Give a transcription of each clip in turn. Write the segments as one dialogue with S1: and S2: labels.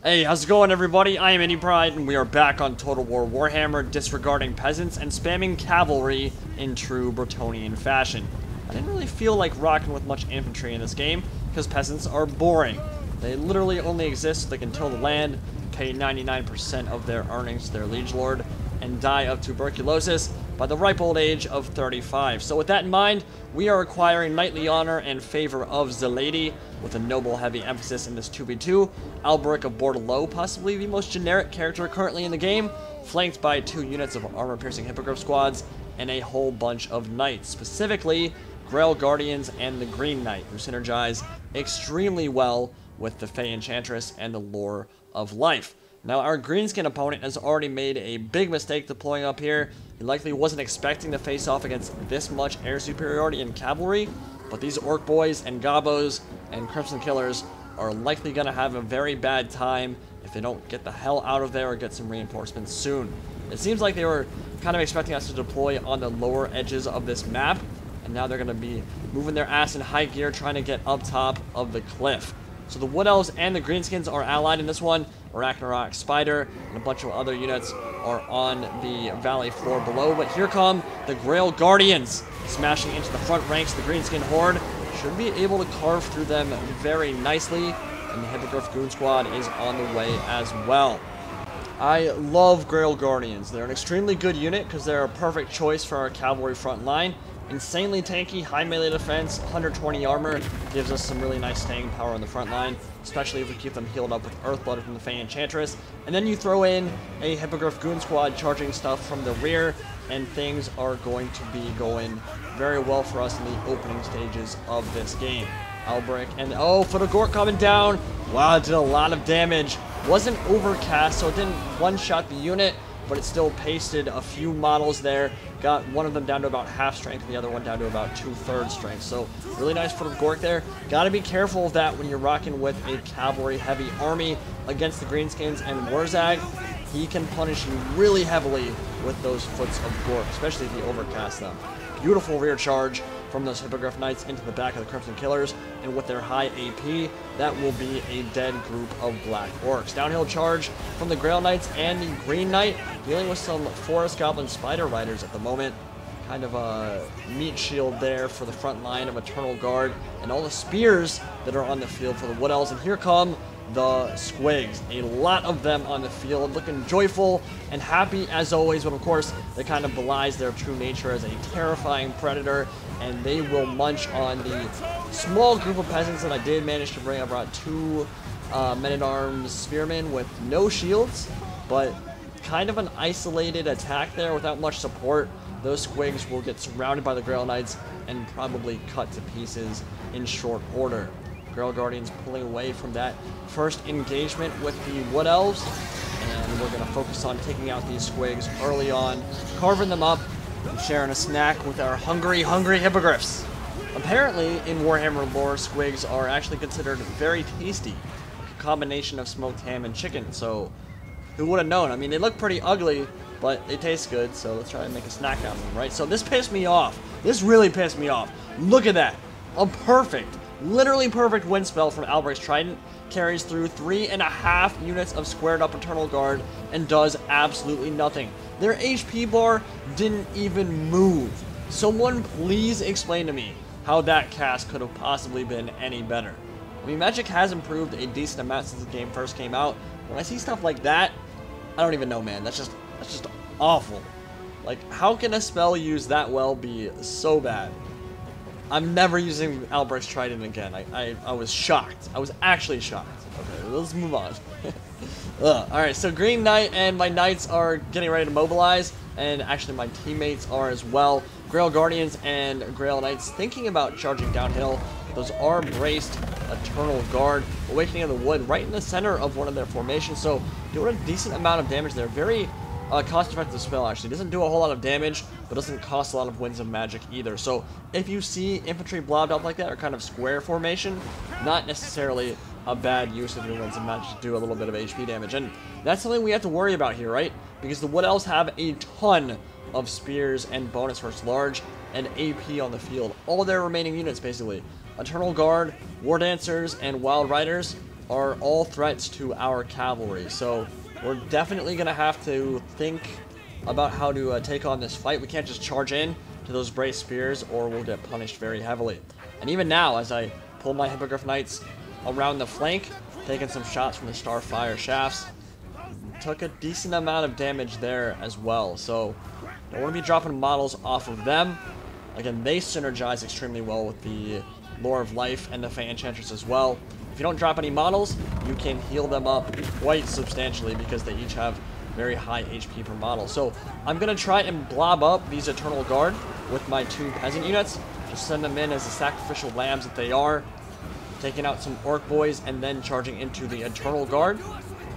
S1: Hey, how's it going, everybody? I am Indie Pride, and we are back on Total War Warhammer, disregarding peasants and spamming cavalry in true Bretonnian fashion. I didn't really feel like rocking with much infantry in this game, because peasants are boring. They literally only exist so they can till the land, pay 99% of their earnings to their liege lord, and die of tuberculosis by the ripe old age of 35. So with that in mind, we are acquiring knightly honor and favor of the lady, with a noble heavy emphasis in this 2v2. Alberic of Bordeleaux, possibly the most generic character currently in the game, flanked by 2 units of armor-piercing Hippogryph squads and a whole bunch of knights, specifically Grail Guardians and the Green Knight, who synergize extremely well with the Fay Enchantress and the Lore of Life. Now, our greenskin opponent has already made a big mistake deploying up here. He likely wasn't expecting to face off against this much air superiority in cavalry, but these orc boys and gobos and crimson killers are likely going to have a very bad time if they don't get the hell out of there or get some reinforcements soon. It seems like they were kind of expecting us to deploy on the lower edges of this map, and now they're going to be moving their ass in high gear trying to get up top of the cliff. So the Wood Elves and the Greenskins are allied in this one. Ragnarok Spider and a bunch of other units are on the valley floor below. But here come the Grail Guardians, smashing into the front ranks of the Greenskin Horde. Should be able to carve through them very nicely. And the Hippogryph Goon Squad is on the way as well. I love Grail Guardians. They're an extremely good unit because they're a perfect choice for our cavalry front line. Insanely tanky, high melee defense, 120 armor, gives us some really nice staying power on the front line, especially if we keep them healed up with Earthblood from the Fay Enchantress. And then you throw in a Hippogryph Goon Squad charging stuff from the rear, and things are going to be going very well for us in the opening stages of this game. Alberic and, oh, Foot of Gork coming down. Wow, it did a lot of damage. Wasn't overcast, so it didn't one-shot the unit, but it still pasted a few models there. Got one of them down to about half strength and the other one down to about 2/3 strength. So really nice Foot of Gork there. Gotta be careful of that when you're rocking with a cavalry heavy army against the Greenskins and Warzag. He can punish you really heavily with those Foots of Gork, especially if you overcast them. Beautiful rear charge from those Hippogryph Knights into the back of the Crimson Killers, and with their high AP, that will be a dead group of Black Orcs. Downhill charge from the Grail Knights and the Green Knight, dealing with some Forest Goblin Spider Riders at the moment. Kind of a meat shield there for the front line of Eternal Guard, and all the spears that are on the field for the Wood Elves. And here come the squigs, a lot of them on the field, looking joyful and happy as always, but of course that kind of belies their true nature as a terrifying predator, and they will munch on the small group of peasants that I did manage to bring. I brought 2 men-at-arms spearmen with no shields, but kind of an isolated attack there without much support. Those squigs will get surrounded by the Grail Knights and probably cut to pieces in short order. Grail Guardians pulling away from that first engagement with the Wood Elves, and we're going to focus on taking out these squigs early on, carving them up, and sharing a snack with our hungry Hippogryphs. Apparently, in Warhammer lore, squigs are actually considered very tasty, like a combination of smoked ham and chicken, so who would have known? I mean, they look pretty ugly, but they taste good, so let's try and make a snack out of them, right? So this pissed me off. This really pissed me off. Look at that. A perfect, literally perfect wind spell from Alberic's Trident, carries through 3.5 units of squared up Eternal Guard and does absolutely nothing. Their HP bar didn't even move. Someone please explain to me how that cast could have possibly been any better. I mean, Magic has improved a decent amount since the game first came out. When I see stuff like that, I don't even know, man. That's just awful. Like, how can a spell used that well be so bad? I'm never using Alberic's Trident again. I was shocked. I was actually shocked. Okay, let's move on. Alright, so Green Knight and my Knights are getting ready to mobilize, and actually my teammates are as well. Grail Guardians and Grail Knights thinking about charging downhill. Those are braced Eternal Guard, Awakening of the Wood, right in the center of one of their formations, so doing a decent amount of damage there. Very cost-effective spell, actually. Doesn't do a whole lot of damage, but doesn't cost a lot of Winds of Magic either. So if you see infantry blobbed up like that, or kind of square formation, not necessarily a bad use of your Winds of Magic to do a little bit of HP damage. And that's something we have to worry about here, right? Because the Wood Elves have a ton of spears and bonus versus large and AP on the field. All their remaining units, basically. Eternal Guard, War Dancers, and Wild Riders are all threats to our cavalry. So we're definitely going to have to think about how to take on this fight. We can't just charge in to those braced spears or we'll get punished very heavily. And even now, as I pull my Hippogryph Knights around the flank, taking some shots from the Starfire shafts, took a decent amount of damage there as well. So don't want to be dropping models off of them. Again, they synergize extremely well with the Lore of Life and the Fay Enchantress as well. If you don't drop any models, you can heal them up quite substantially because they each have very high HP per model. So I'm going to try and blob up these Eternal Guard with my 2 peasant units. Just send them in as the sacrificial lambs that they are. Taking out some Orc Boys and then charging into the Eternal Guard.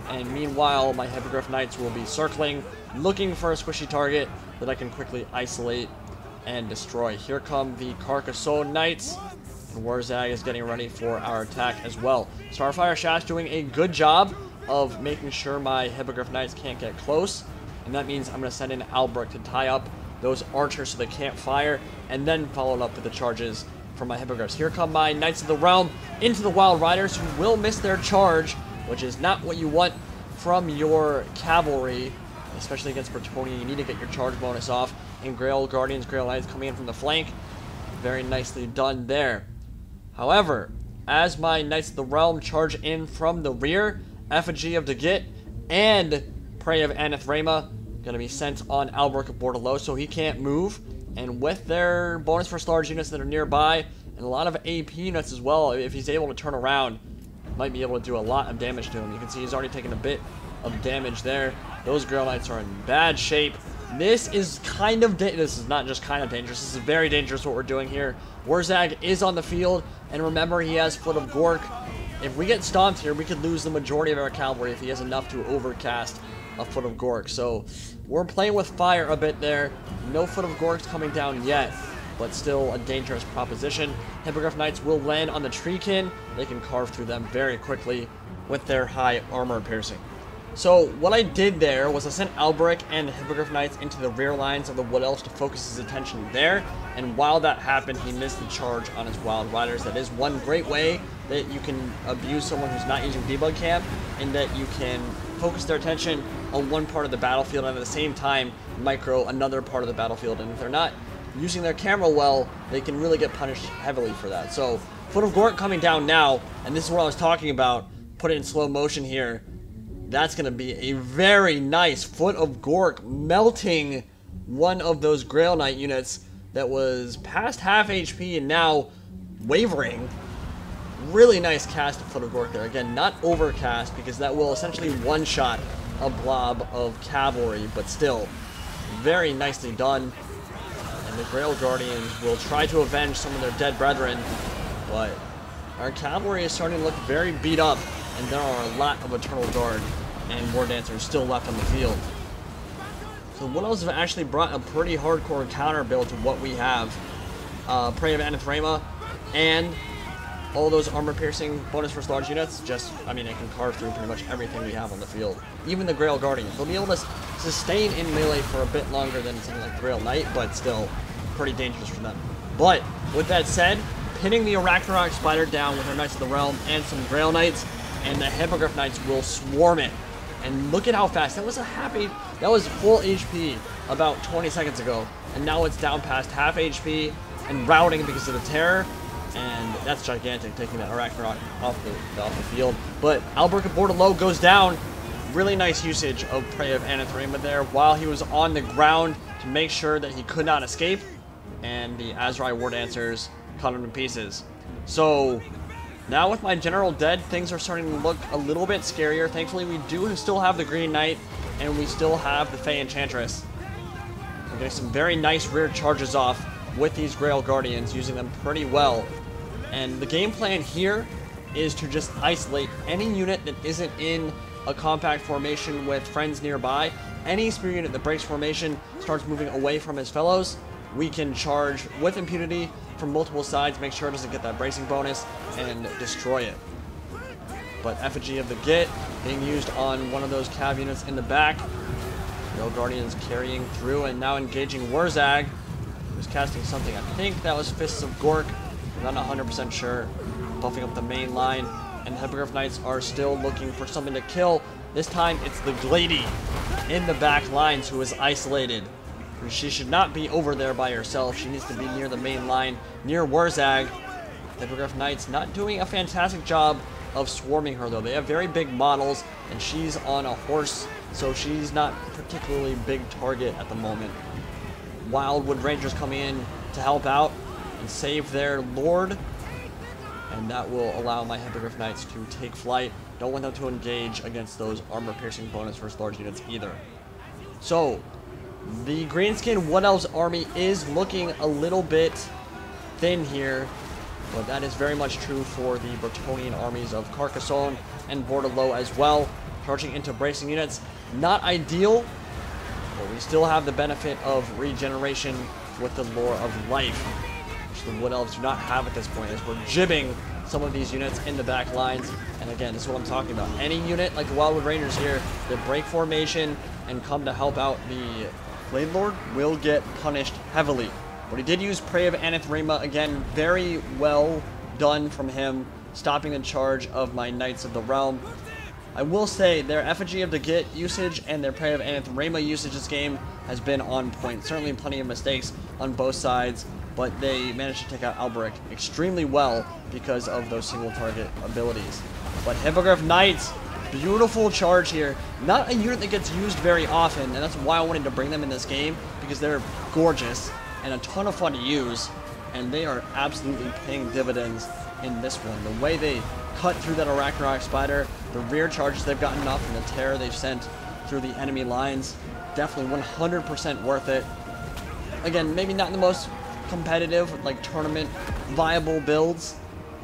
S1: And meanwhile, my Hippogryph Knights will be circling, looking for a squishy target that I can quickly isolate and destroy. Here come the Carcassonne Knights. And Warzag is getting ready for our attack as well. Starfire Shafts doing a good job of making sure my Hippogryph Knights can't get close. And that means I'm going to send in Alberic to tie up those archers so they can't fire. And then follow it up with the charges from my Hippogriffs. Here come my Knights of the Realm into the Wild Riders, who will miss their charge, which is not what you want from your cavalry, especially against Bretonnia. You need to get your charge bonus off. And Grail Guardians, Grail Knights coming in from the flank. Very nicely done there. However, as my Knights of the Realm charge in from the rear, Effigy of the Git and Prey of Anathrema going to be sent on Alberic of Bordeleaux, so he can't move. And with their bonus for large units that are nearby, and a lot of AP units as well, if he's able to turn around, might be able to do a lot of damage to him. You can see he's already taken a bit of damage there. Those Grail Knights are in bad shape. This is kind of this is not just kind of dangerous. This is very dangerous what we're doing here. Warzag is on the field, and remember, he has Foot of Gork. If we get stomped here, we could lose the majority of our cavalry if he has enough to overcast a Foot of Gork. So we're playing with fire a bit there. No Foot of Gorks coming down yet, but still a dangerous proposition. Hippogryph Knights will land on the Treekin. They can carve through them very quickly with their high armor piercing. So what I did there was I sent Alberic and the Hippogryph Knights into the rear lines of the Wood Elves to focus his attention there, and while that happened, he missed the charge on his Wild Riders. That is one great way that you can abuse someone who's not using debug camp, and that you can focus their attention on one part of the battlefield and at the same time micro another part of the battlefield. And if they're not using their camera well, they can really get punished heavily for that. So Foot of Gork coming down now, and this is what I was talking about. Put it in slow motion here. That's going to be a very nice Foot of Gork melting one of those Grail Knight units that was past half HP and now wavering. Really nice cast of Foot of Gork there. Again, not overcast, because that will essentially one-shot a blob of cavalry, but still very nicely done. And the Grail Guardians will try to avenge some of their dead brethren, but our cavalry is starting to look very beat up, and there are a lot of Eternal Guard and War Dancers still left on the field. So the Wood Elves have actually brought a pretty hardcore counter build to what we have. Prey of Anathrema and all those armor-piercing bonus for large units. Just, I mean, it can carve through pretty much everything we have on the field. Even the Grail Guardians. They'll be able to sustain in melee for a bit longer than something like Grail Knight, but still pretty dangerous for them. But with that said, pinning the Arachnarok Spider down with our Knights of the Realm and some Grail Knights, and the Hippogryph Knights will swarm it. And look at how fast. That was full HP about 20 seconds ago, and now it's down past half HP and routing because of the terror. And that's gigantic, taking that Arachnarok off the field. But Alberic of Bordeleaux goes down. Really nice usage of Prey of Anathrema there while he was on the ground to make sure that he could not escape. And the Azrai War Dancers cut him to pieces. So now with my general dead, things are starting to look a little bit scarier. Thankfully, we do still have the Green Knight, and we still have the Fay Enchantress. We're getting some very nice rear charges off with these Grail Guardians, using them pretty well. And the game plan here is to just isolate any unit that isn't in a compact formation with friends nearby. Any spear unit that breaks formation, starts moving away from his fellows, we can charge with impunity from multiple sides, make sure it doesn't get that bracing bonus, and destroy it. But Effigy of the Git being used on one of those cav units in the back. Grail Guardians carrying through and now engaging Warzag, who's casting something. I think that was Fists of Gork. I'm not 100% sure. Buffing up the main line. and the Hippogryph Knights are still looking for something to kill. This time, it's the Glady in the back lines who is isolated. She should not be over there by herself. She needs to be near the main line, near Wurzag. The Hippogryph Knights not doing a fantastic job of swarming her, though. They have very big models, and she's on a horse, so she's not particularly big target at the moment. Wildwood Rangers coming in to help out and save their lord, and that will allow my Hippogryph Knights to take flight. Don't want them to engage against those armor-piercing bonus versus large units either. So, the Greenskin Wood Elves army is looking a little bit thin here, but that is very much true for the Bretonnian armies of Carcassonne and Bordeleaux as well. Charging into bracing units, not ideal, but we still have the benefit of regeneration with the Lore of Life, which the Wood Elves do not have at this point, as we're jibbing some of these units in the back lines. And again, this is what I'm talking about. Any unit like the Wildwood Rangers here that break formation and come to help out the Blade Lord will get punished heavily. But he did use Prey of Anathrema, again, very well done from him, stopping the charge of my Knights of the Realm. I will say their Effigy of the Git usage and their Prey of Anathrema usage this game has been on point. Certainly plenty of mistakes on both sides, but they managed to take out Alberic extremely well because of those single target abilities. But Hippogryph Knights, beautiful charge here. Not a unit that gets used very often, and that's why I wanted to bring them in this game, because they're gorgeous and a ton of fun to use, and they are absolutely paying dividends in this one. The way they cut through that Arachnorok Spider, the rear charges they've gotten off, and the terror they've sent through the enemy lines, definitely 100% worth it. Again, maybe not the most competitive, like tournament viable builds,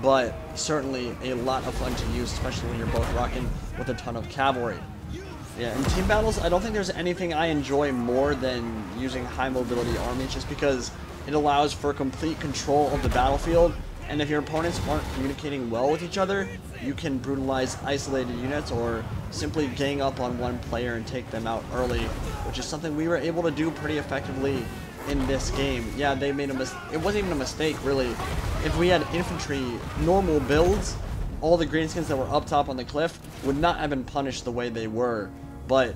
S1: but certainly a lot of fun to use, especially when you're both rocking with a ton of cavalry. Yeah, in team battles, I don't think there's anything I enjoy more than using high mobility armies, just because it allows for complete control of the battlefield, and if your opponents aren't communicating well with each other, you can brutalize isolated units or simply gang up on one player and take them out early, which is something we were able to do pretty effectively in this game. Yeah, they made a mistake. It wasn't even a mistake, really. If we had infantry normal builds, all the greenskins that were up top on the cliff would not have been punished the way they were. But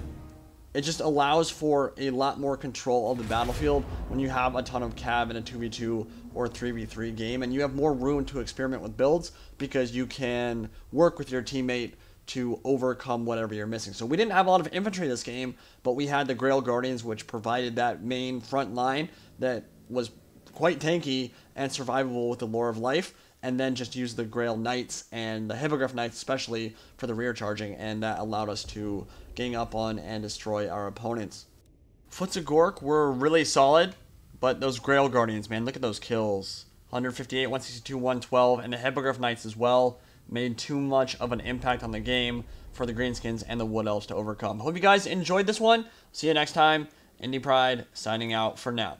S1: it just allows for a lot more control of the battlefield when you have a ton of cav in a 2v2 or 3v3 game, and you have more room to experiment with builds because you can work with your teammate to overcome whatever you're missing. So we didn't have a lot of infantry this game, but we had the Grail Guardians, which provided that main front line that was quite tanky and survivable with the Lore of Life, and then just use the Grail Knights and the Hippogryph Knights especially for the rear charging, and that allowed us to gang up on and destroy our opponents. Foots of Gork were really solid, but those Grail Guardians, man, look at those kills. 158, 162, 112, and the Hippogryph Knights as well made too much of an impact on the game for the Greenskins and the Wood Elves to overcome. Hope you guys enjoyed this one. See you next time. Indie Pride signing out for now.